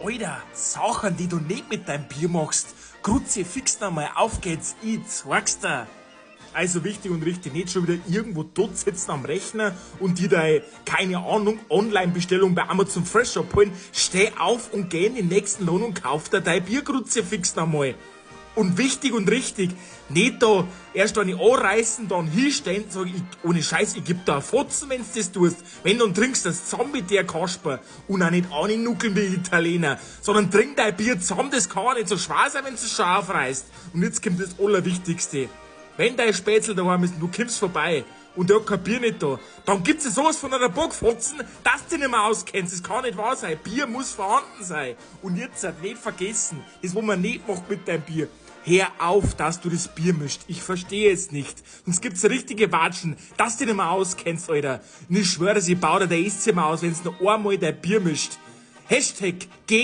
Alter, Sachen, die du nicht mit deinem Bier machst. Grutze, fix nochmal, auf geht's, ich zeig's dir. Also wichtig und richtig, nicht schon wieder irgendwo tot sitzen am Rechner und dir deine, keine Ahnung, Online-Bestellung bei Amazon Fresh abholen. Steh auf und geh in den nächsten Lohn und kauf dir dein Biergrutze fix nochmal. Und wichtig und richtig, nicht da erst eine anreißen, dann hinstellen, sag ich, ohne Scheiß, ich geb da einen Fotzen, wenn's das tust. Wenn du trinkst das zusammen mit der Kasper und auch nicht annuckeln wie Italiener, sondern trink dein Bier zusammen, das kann auch nicht so schwer sein, wenn's es schon aufreißt. Und jetzt kommt das Allerwichtigste. Wenn dein Spätzle daheim ist und du kommst vorbei und der hat kein Bier nicht da, dann gibt's ja sowas von einer Bockfotzen, dass du dich nicht mehr auskennst. Das kann nicht wahr sein. Bier muss vorhanden sein. Und jetzt nicht vergessen, das, was man nicht macht mit deinem Bier. Hör auf, dass du das Bier mischt. Ich verstehe es nicht. Sonst gibt's richtige Watschen, dass du dich nicht mehr auskennst, Alter. Und ich schwöre, ich baue dir dein Esszimmer aus, wenn's noch einmal dein Bier mischt. Hashtag